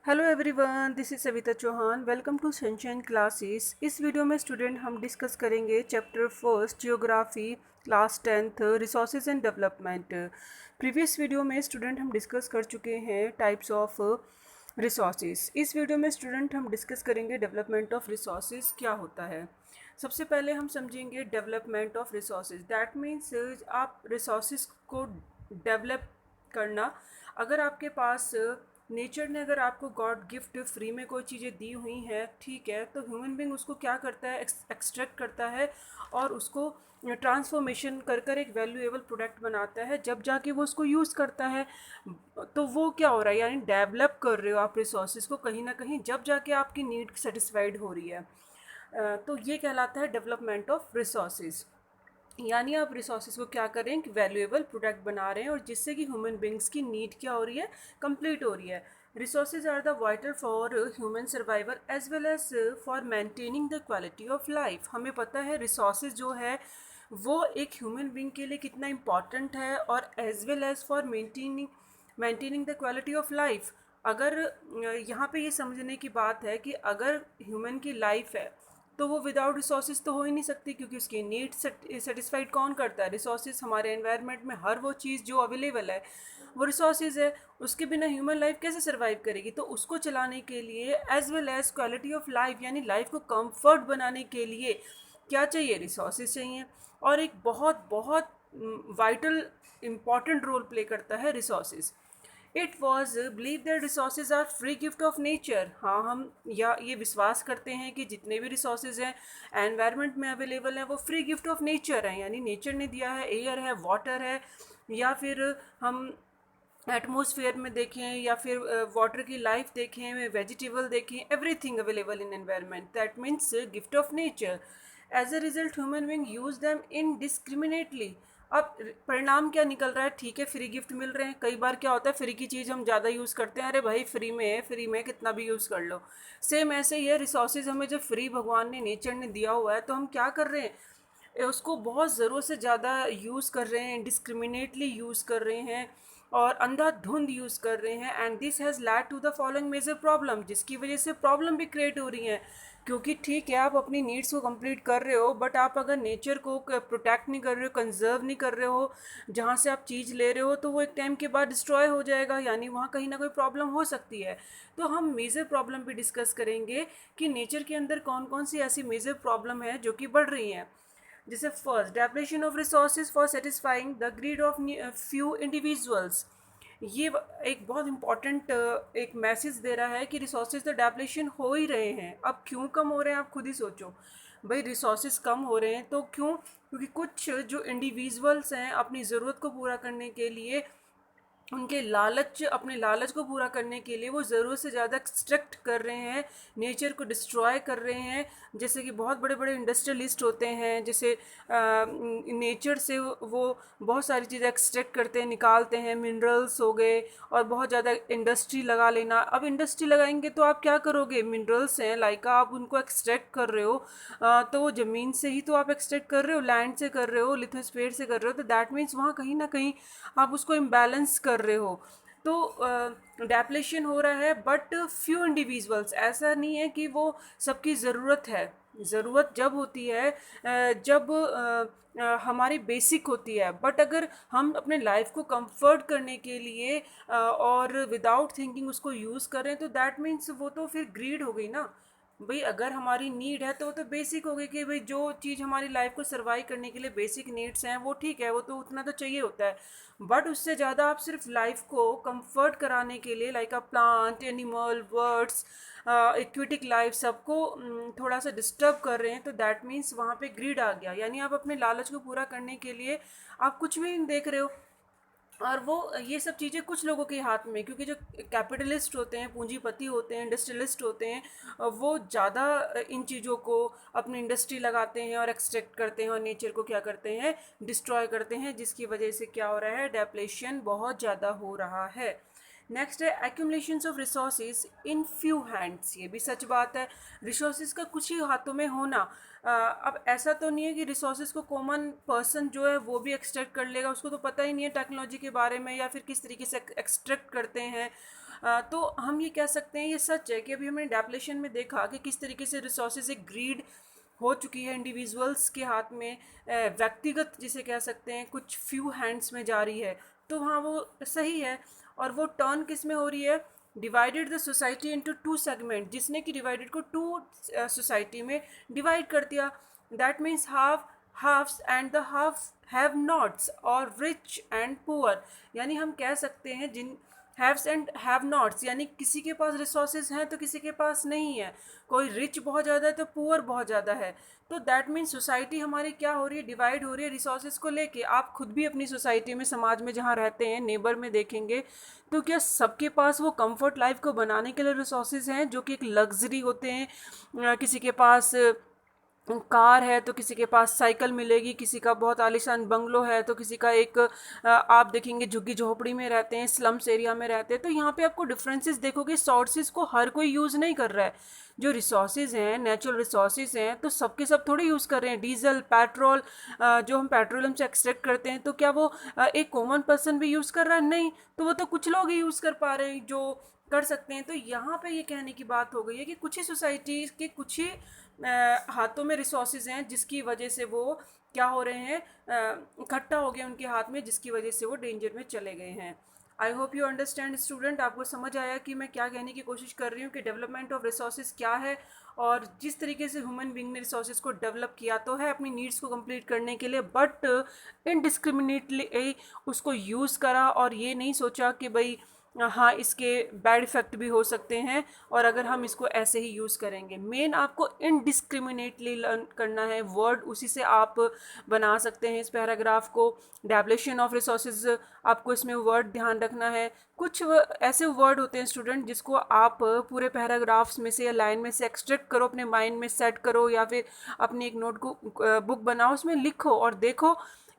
Hello everyone, this is Savita Chauhan. Welcome to Sunshine Classes. इस video में student हम discuss करेंगे chapter first geography class 10th resources and development. Previous video में student हम discuss कर चुके हैं टाइप्स ऑफ रिसोर्सेज। इस वीडियो में स्टूडेंट हम डिस्कस करेंगे डेवलपमेंट ऑफ रिसोर्सेज क्या होता है। सबसे पहले हम समझेंगे development of resources. That means आप रिसोर्सेज को डेवलप करना। अगर आपके पास नेचर ने अगर आपको गॉड गिफ्ट फ्री में कोई चीज़ें दी हुई हैं, ठीक है, तो ह्यूमन बींग उसको क्या करता है, एक्सट्रैक्ट करता है और उसको ट्रांसफॉर्मेशन कर कर एक वैल्यूएबल प्रोडक्ट बनाता है। जब जाके वो उसको यूज़ करता है तो वो क्या हो रहा है, यानी डेवलप कर रहे हो आप रिसोर्सेज को कहीं ना कहीं, जब जाके आपकी नीड सेटिस्फाइड हो रही है। तो ये कहलाता है डेवलपमेंट ऑफ रिसोर्सेज। यानी आप रिसोर्सेज को क्या करें कि वैल्यूएबल प्रोडक्ट बना रहे हैं और जिससे कि ह्यूमन बींग्स की नीड क्या हो रही है, कंप्लीट हो रही है। Resources are the vital for human survival as well as for maintaining the quality of life. हमें पता है रिसोर्सेज जो है वो एक ह्यूमन बींग के लिए कितना इम्पॉर्टेंट है और as well as for maintaining the quality of life. अगर यहाँ पे ये समझने की बात है कि अगर ह्यूमन की लाइफ है तो वो विदाउट रिसोर्सेज तो हो ही नहीं सकती, क्योंकि उसकी नीड सेटिस्फाइड कौन करता है, रिसोर्सेज। हमारे एनवायरनमेंट में हर वो चीज़ जो अवेलेबल है वो रिसोर्सेज है। उसके बिना ह्यूमन लाइफ कैसे सर्वाइव करेगी। तो उसको चलाने के लिए as well as quality of life यानी लाइफ को कंफर्ट बनाने के लिए क्या चाहिए, रिसोर्सेज चाहिए। और एक बहुत बहुत वाइटल इम्पॉर्टेंट रोल प्ले करता है resources. It was believe that resources are free gift of nature. हाँ, हम या ये विश्वास करते हैं कि जितने भी रिसोर्सेज हैं एनवायरनमेंट में अवेलेबल हैं वो फ्री गिफ्ट ऑफ नेचर हैं, यानी नेचर ने दिया है। एयर है, वाटर है, या फिर हम एटमॉस्फेयर में देखें या फिर वाटर की लाइफ देखें, वेजिटेबल देखें, everything available in environment, that means gift of nature. As a result human being use them indiscriminately. अब परिणाम क्या निकल रहा है, ठीक है, फ्री गिफ्ट मिल रहे हैं। कई बार क्या होता है, फ्री की चीज़ हम ज़्यादा यूज़ करते हैं, अरे भाई फ्री में है, फ्री में कितना भी यूज़ कर लो। सेम ऐसे ही है, रिसोर्सेज हमें जब फ्री भगवान ने, नेचर ने दिया हुआ है, तो हम क्या कर रहे हैं, उसको बहुत ज़रूरत से ज़्यादा यूज़ कर रहे हैं, डिस्क्रिमिनेटली यूज़ कर रहे हैं और अंधाधुंध यूज़ कर रहे हैं। And this has led to the following major problem, जिसकी वजह से प्रॉब्लम भी क्रिएट हो रही हैं। क्योंकि ठीक है, आप अपनी नीड्स को कंप्लीट कर रहे हो, बट आप अगर नेचर को प्रोटेक्ट नहीं कर रहे हो, कंजर्व नहीं कर रहे हो, जहाँ से आप चीज़ ले रहे हो, तो वो एक टाइम के बाद डिस्ट्रॉय हो जाएगा, यानी वहाँ कहीं ना कोई प्रॉब्लम हो सकती है। तो हम मेजर प्रॉब्लम भी डिस्कस करेंगे कि नेचर के अंदर कौन कौन सी ऐसी मेजर प्रॉब्लम है जो कि बढ़ रही हैं। जैसे first, depression of resources for satisfying the greed of few individuals. ये एक बहुत इंपॉर्टेंट एक मैसेज दे रहा है कि रिसोर्सेज तो डेप्लेशन हो ही रहे हैं। अब क्यों कम हो रहे हैं, आप खुद ही सोचो। भाई रिसोर्सेज कम हो रहे हैं तो क्यों, क्योंकि कुछ जो इंडिविजुअल्स हैं अपनी ज़रूरत को पूरा करने के लिए, उनके लालच, अपने लालच को पूरा करने के लिए वो ज़रूरत से ज़्यादा एक्सट्रैक्ट कर रहे हैं, नेचर को डिस्ट्रॉय कर रहे हैं। जैसे कि बहुत बड़े बड़े इंडस्ट्रियलिस्ट होते हैं, जैसे नेचर से वो बहुत सारी चीज़ें एक्सट्रैक्ट करते हैं, निकालते हैं, मिनरल्स हो गए, और बहुत ज़्यादा इंडस्ट्री लगा लेना। अब इंडस्ट्री लगाएंगे तो आप क्या करोगे, मिनरल्स हैं लाइक आप उनको एक्सट्रैक्ट कर रहे हो, तो वो ज़मीन से ही तो आप एक्सट्रैक्ट कर रहे हो, लैंड से कर रहे हो, लिथोस्फीयर से कर रहे हो, तो दैट मीन्स वहाँ कहीं ना कहीं आप उसको इम्बैलेंस कर रहे हो। तो डेप्लेशन हो रहा है, बट फ्यू इंडिविजुअल्स, ऐसा नहीं है कि वो सबकी ज़रूरत है। ज़रूरत जब होती है जब हमारी बेसिक होती है, बट अगर हम अपने लाइफ को कंफर्ट करने के लिए और विदाउट थिंकिंग उसको यूज़ करें, तो दैट मीन्स वो तो फिर ग्रीड हो गई ना। भाई अगर हमारी नीड है तो वो तो बेसिक हो गई, कि भाई जो चीज़ हमारी लाइफ को सर्वाइव करने के लिए बेसिक नीड्स हैं वो ठीक है, वो तो उतना तो चाहिए होता है। बट उससे ज़्यादा आप सिर्फ लाइफ को कंफर्ट कराने के लिए, like a plant, animal, birds, aquatic life, सबको थोड़ा सा डिस्टर्ब कर रहे हैं, तो दैट मीन्स वहाँ पे ग्रीड आ गया। यानी आप अपने लालच को पूरा करने के लिए आप कुछ भी नहीं देख रहे हो। और वो ये सब चीज़ें कुछ लोगों के हाथ में, क्योंकि जो कैपिटलिस्ट होते हैं, पूंजीपति होते हैं, इंडस्ट्रियलिस्ट होते हैं, वो ज़्यादा इन चीज़ों को अपनी इंडस्ट्री लगाते हैं और एक्सट्रैक्ट करते हैं और नेचर को क्या करते हैं, डिस्ट्रॉय करते हैं, जिसकी वजह से क्या हो रहा है, डेप्लेशन बहुत ज़्यादा हो रहा है। नेक्स्ट है एक्यूमुलेशंस of resources in few hands. ये भी सच बात है, रिसोर्सेज का कुछ ही हाथों में होना। अब ऐसा तो नहीं है कि रिसोर्सेज को कॉमन पर्सन जो है वो भी एक्सट्रैक्ट कर लेगा, उसको तो पता ही नहीं है टेक्नोलॉजी के बारे में या फिर किस तरीके से एक्सट्रैक्ट करते हैं। तो हम ये कह सकते हैं, ये सच है कि अभी हमने डेप्लेशन में देखा कि किस तरीके से रिसोर्सेज एक ग्रीड हो चुकी है इंडिविजुअल्स के हाथ में, व्यक्तिगत जिसे कह सकते हैं कुछ फ्यू हैंड्स में जा रही है। तो हाँ, वो सही है। और वो टर्न किस में हो रही है? Divided the society into two segment, जिसने कि डिवाइडेड को टू सोसाइटी में डिवाइड कर दिया। That means half haves and the half have nots और रिच एंड पुअर। यानी हम कह सकते हैं जिन हैव्स एंड हैव नॉट्स, यानी किसी के पास रिसोर्सेज हैं तो किसी के पास नहीं है, कोई रिच बहुत ज़्यादा है तो पुअर बहुत ज़्यादा है। तो दैट मीन्स सोसाइटी हमारी क्या हो रही है? डिवाइड हो रही है रिसोर्सेज को लेके। आप खुद भी अपनी सोसाइटी में, समाज में जहाँ रहते हैं, नेबर में देखेंगे तो क्या सबके पास वो कंफर्ट लाइफ को बनाने के लिए रिसोर्सेज हैं जो कि एक लग्जरी होते हैं? किसी के पास कार है तो किसी के पास साइकिल मिलेगी, किसी का बहुत आलीशान बंगलो है तो किसी का एक आप देखेंगे झुग्गी झोपड़ी में रहते हैं, स्लम्स एरिया में रहते हैं। तो यहाँ पे आपको डिफरेंसेस देखोगे, सोर्सेज को हर कोई यूज़ नहीं कर रहा है। जो रिसोर्सेज हैं, नेचुरल रिसोर्सेज हैं, तो सबके सब थोड़े यूज़ कर रहे हैं। डीजल, पेट्रोल, जो हम पेट्रोलियम से एक्सट्रैक्ट करते हैं, तो क्या वो एक कॉमन पर्सन भी यूज़ कर रहा है? नहीं। तो वो तो कुछ लोग ही यूज़ कर पा रहे हैं जो कर सकते हैं। तो यहाँ पे ये कहने की बात हो गई है कि कुछ ही सोसाइटी के कुछ ही हाथों में रिसोर्सेज हैं जिसकी वजह से वो क्या हो रहे हैं, इकट्ठा हो गए उनके हाथ में, जिसकी वजह से वो डेंजर में चले गए हैं। I hope you understand student. आपको समझ आया कि मैं क्या कहने की कोशिश कर रही हूँ कि डेवलपमेंट ऑफ रिसोर्सेज क्या है, और जिस तरीके से ह्यूमन बींग ने रिसोर्सेज को डेवलप किया तो है अपनी नीड्स को कंप्लीट करने के लिए, बट इनडिस्क्रिमिनेटली उसको यूज़ करा और ये नहीं सोचा कि भाई हाँ इसके बैड इफ़ेक्ट भी हो सकते हैं और अगर हम इसको ऐसे ही यूज़ करेंगे। मेन आपको इनडिस्क्रिमिनेटली लर्न करना है वर्ड, उसी से आप बना सकते हैं इस पैराग्राफ को। डेवलेशन ऑफ रिसोर्सेज, आपको इसमें वर्ड ध्यान रखना है। कुछ ऐसे वर्ड होते हैं स्टूडेंट जिसको आप पूरे पैराग्राफ्स में से या लाइन में से एक्सट्रैक्ट करो, अपने माइंड में सेट करो, या फिर अपनी एक नोट बुक बनाओ, उसमें लिखो और देखो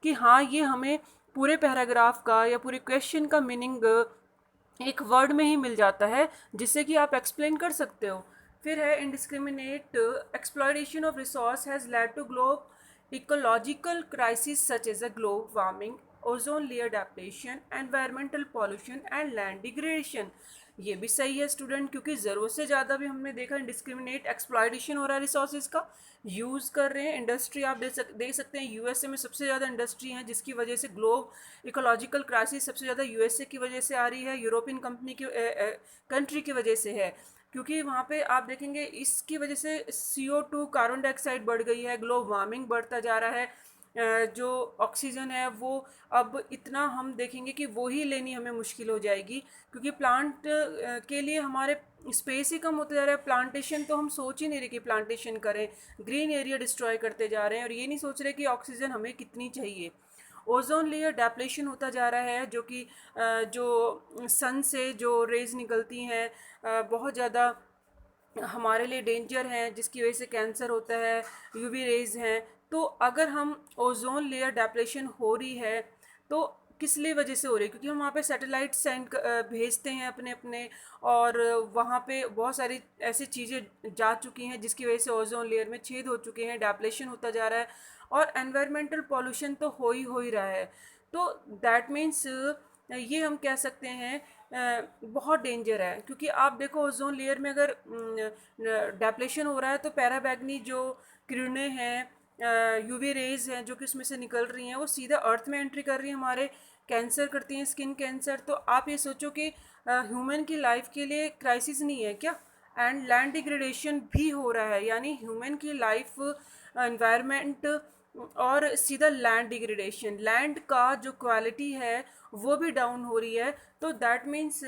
कि हाँ ये हमें पूरे पैराग्राफ का या पूरे क्वेश्चन का मीनिंग एक वर्ड में ही मिल जाता है जिससे कि आप एक्सप्लेन कर सकते हो। फिर है indiscriminate exploitation of resource has led to global ecological crisis such as a global warming, ozone layer depletion, environmental pollution and land degradation. ये भी सही है स्टूडेंट, क्योंकि ज़रूरत से ज़्यादा भी हमने देखा इंडिस्क्रिमिनेट एक्सप्लॉयटेशन हो रहा है रिसोर्सेज का, यूज़ कर रहे हैं। इंडस्ट्री आप देख सकते हैं यूएसए में सबसे ज़्यादा इंडस्ट्री हैं, जिसकी वजह से ग्लोब इकोलॉजिकल क्राइसिस सबसे ज़्यादा यूएसए की वजह से आ रही है, यूरोपियन कंट्री की वजह से है। क्योंकि वहाँ पे आप देखेंगे इसकी वजह से CO2 कार्बन डाइऑक्साइड बढ़ गई है, ग्लोब वार्मिंग बढ़ता जा रहा है। जो ऑक्सीजन है वो अब इतना हम देखेंगे कि वो ही लेनी हमें मुश्किल हो जाएगी, क्योंकि प्लांट के लिए हमारे स्पेस ही कम होते जा रहा है। प्लांटेशन तो हम सोच ही नहीं रहे कि प्लांटेशन करें, ग्रीन एरिया डिस्ट्रॉय करते जा रहे हैं और ये नहीं सोच रहे कि ऑक्सीजन हमें कितनी चाहिए। ओजोन लेयर डेप्लेशन होता जा रहा है, जो कि जो सन से जो रेज निकलती हैं बहुत ज़्यादा हमारे लिए डेंजर हैं, जिसकी वजह से कैंसर होता है, यूवी रेज हैं। तो अगर हम ओजोन लेयर डेप्लेशन हो रही है तो किस लिए वजह से हो रही है? क्योंकि हम वहाँ पे सैटेलाइट सेंड भेजते हैं अपने अपने, और वहाँ पे बहुत सारी ऐसी चीज़ें जा चुकी हैं जिसकी वजह से ओजोन लेयर में छेद हो चुके हैं, डेप्लेशन होता जा रहा है, और एनवायरमेंटल पॉल्यूशन तो हो ही रहा है। तो दैट मीन्स ये हम कह सकते हैं बहुत डेंजर है। क्योंकि आप देखो ओजोन लेयर में अगर डेप्लेशन हो रहा है तो पैराबैग्नी जो किरणें हैं, यूवी रेज हैं जो कि उसमें से निकल रही हैं, वो सीधा अर्थ में एंट्री कर रही हैं, हमारे कैंसर करती हैं, स्किन कैंसर। तो आप ये सोचो कि ह्यूमन की लाइफ के लिए क्राइसिस नहीं है क्या? एंड लैंड डिग्रेडेशन भी हो रहा है, यानी ह्यूमन की लाइफ, एनवायरनमेंट और सीधा लैंड डिग्रेडेशन, लैंड का जो क्वालिटी है वो भी डाउन हो रही है। तो दैट मीन्स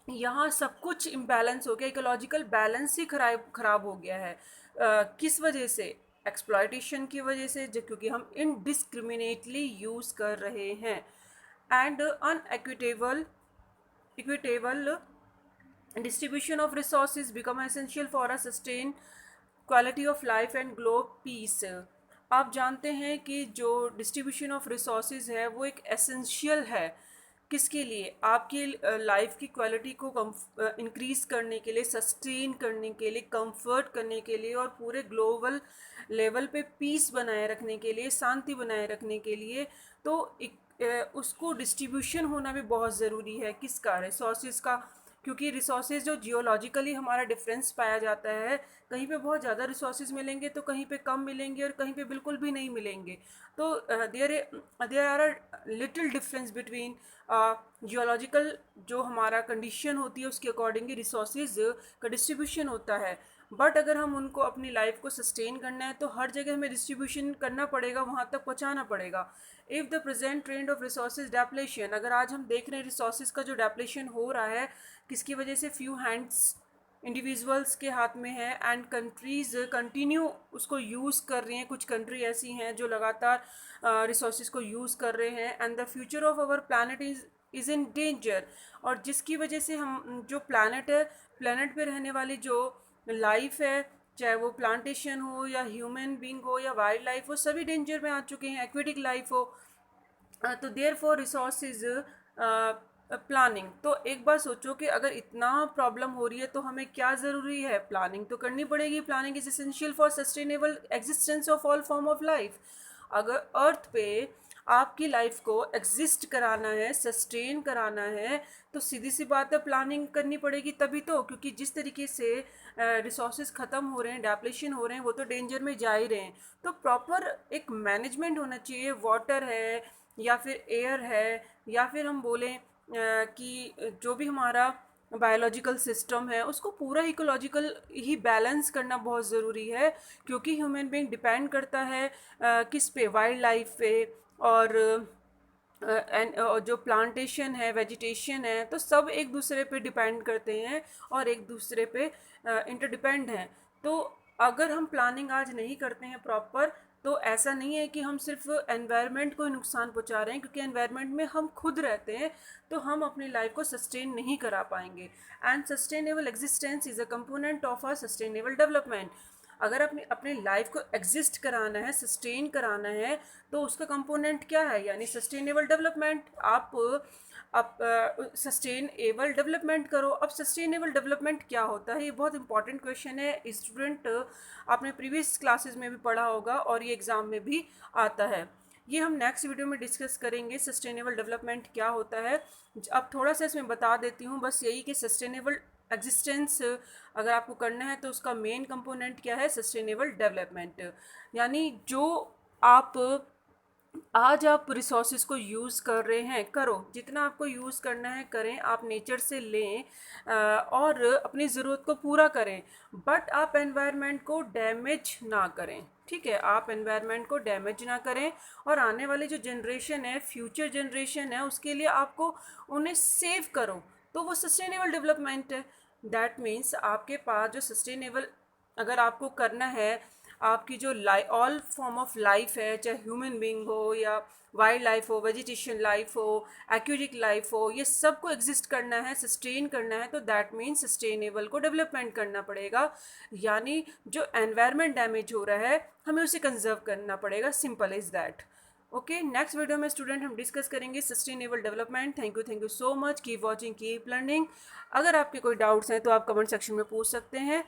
यहाँ सब कुछ इम्बैलेंस हो गया, इकोलॉजिकल बैलेंस ही खराब हो गया है। किस वजह से? एक्सप्लॉयटेशन की वजह से, जो क्योंकि हम इनडिस्क्रिमिनेटली यूज़ कर रहे हैं। And inequitable equitable distribution of resources become essential for a sustained quality of life and globe peace। आप जानते हैं कि जो डिस्ट्रीब्यूशन ऑफ रिसोर्सेज है वो एक एसेंशियल है, किसके लिए? आपकी लाइफ की क्वालिटी को इंक्रीज़ करने के लिए, सस्टेन करने के लिए, कंफर्ट करने के लिए, और पूरे ग्लोबल लेवल पे पीस बनाए रखने के लिए, शांति बनाए रखने के लिए। तो उसको डिस्ट्रीब्यूशन होना भी बहुत ज़रूरी है, किसका? रिसोर्सेज का। क्योंकि रिसोर्सेज जो जियोलॉजिकली हमारा डिफरेंस पाया जाता है, कहीं पे बहुत ज़्यादा रिसोर्सेज मिलेंगे तो कहीं पे कम मिलेंगे और कहीं पे बिल्कुल भी नहीं मिलेंगे। तो there are a little difference between geological जो हमारा कंडीशन होती है उसके अकॉर्डिंग रिसोर्सेज का डिस्ट्रीब्यूशन होता है। बट अगर हम उनको अपनी लाइफ को सस्टेन करना है तो हर जगह हमें डिस्ट्रीब्यूशन करना पड़ेगा, वहाँ तक पहुँचाना पड़ेगा। If the present trend of resources depletion, अगर आज हम देख रहे हैं रिसोर्सेज का जो डेप्लेशन हो रहा है किसकी वजह से, फ्यू हैंड्स इंडिविजुअल्स के हाथ में है एंड कंट्रीज़ कंटिन्यू उसको यूज़ कर रही हैं। कुछ कंट्री ऐसी हैं जो लगातार रिसोर्सेज को यूज़ कर रहे हैं and the future of our planet is in danger. और जिसकी वजह से हम जो प्लानट है, प्लानट पे रहने वाली जो लाइफ है, चाहे वो प्लांटेशन हो या ह्यूमन बींग हो या वाइल्ड लाइफ हो, सभी डेंजर में आ चुके हैं, एक्वेटिक लाइफ हो। तो therefore resource is planning. तो एक बार सोचो कि अगर इतना प्रॉब्लम हो रही है तो हमें क्या ज़रूरी है, प्लानिंग तो करनी पड़ेगी। Planning is essential for sustainable existence of all form of life. अगर अर्थ पे आपकी लाइफ को एग्जिस्ट कराना है, सस्टेन कराना है, तो सीधी सी बात है प्लानिंग करनी पड़ेगी तभी तो। क्योंकि जिस तरीके से रिसोर्सेज ख़त्म हो रहे हैं, डेप्लेशन हो रहे हैं, वो तो डेंजर में जा ही रहे हैं। तो प्रॉपर एक मैनेजमेंट होना चाहिए। वाटर है या फिर एयर है या फिर हम बोलें कि जो भी हमारा बायोलॉजिकल सिस्टम है उसको पूरा इकोलॉजिकल ही बैलेंस करना बहुत ज़रूरी है। क्योंकि ह्यूमन बीइंग डिपेंड करता है किस पे, वाइल्ड लाइफ पे और एंड जो प्लांटेशन है, वेजिटेशन है, तो सब एक दूसरे पे डिपेंड करते हैं और एक दूसरे पे इंटरडिपेंड हैं। तो अगर हम प्लानिंग आज नहीं करते हैं प्रॉपर, तो ऐसा नहीं है कि हम सिर्फ एनवायरनमेंट को ही नुकसान पहुंचा रहे हैं, क्योंकि एनवायरनमेंट में हम खुद रहते हैं तो हम अपनी लाइफ को सस्टेन नहीं करा पाएंगे। And sustainable existence is a component of our sustainable development. अगर अपनी अपनी लाइफ को एग्जिस्ट कराना है, सस्टेन कराना है, तो उसका कंपोनेंट क्या है, यानी सस्टेनेबल डेवलपमेंट। आप सस्टेनेबल डेवलपमेंट करो। अब सस्टेनेबल डेवलपमेंट क्या होता है, ये बहुत इंपॉर्टेंट क्वेश्चन है। स्टूडेंट आपने प्रीवियस क्लासेस में भी पढ़ा होगा और ये एग्ज़ाम में भी आता है। ये हम नेक्स्ट वीडियो में डिस्कस करेंगे सस्टेनेबल डेवलपमेंट क्या होता है। अब थोड़ा सा इसमें बता देती हूँ बस यही कि सस्टेनेबल एग्जिस्टेंस अगर आपको करना है तो उसका मेन कंपोनेंट क्या है, सस्टेनेबल डेवलपमेंट। यानी जो आप आज आप रिसोर्सेज को यूज़ कर रहे हैं, करो, जितना आपको यूज़ करना है करें, आप नेचर से लें और अपनी ज़रूरत को पूरा करें। बट आप एनवायरनमेंट को डैमेज ना करें, ठीक है, आप एनवायरनमेंट को डैमेज ना करें। और आने वाली जो जनरेशन है, फ्यूचर जनरेशन है, उसके लिए आपको उन्हें सेव करो, तो वो सस्टेनेबल डेवलपमेंट है। दैट मीन्स आपके पास जो सस्टेनेबल अगर आपको करना है, आपकी जो ऑल फॉर्म ऑफ लाइफ है, चाहे ह्यूमन बींग हो या वाइल्ड लाइफ हो, वेजिटेशन लाइफ हो, एक्वेटिक लाइफ हो, ये सबको एग्जिस्ट करना है, सस्टेन करना है, तो दैट मीन्स सस्टेनेबल को डेवलपमेंट करना पड़ेगा। यानी जो एनवायरनमेंट डैमेज हो रहा है हमें उसे कंजर्व करना पड़ेगा, simple is that. Okay, next video में स्टूडेंट हम डिस्कस करेंगे sustainable development. Thank you so much, keep watching, keep learning. अगर आपके कोई डाउट्स हैं तो आप कमेंट सेक्शन में पूछ सकते हैं।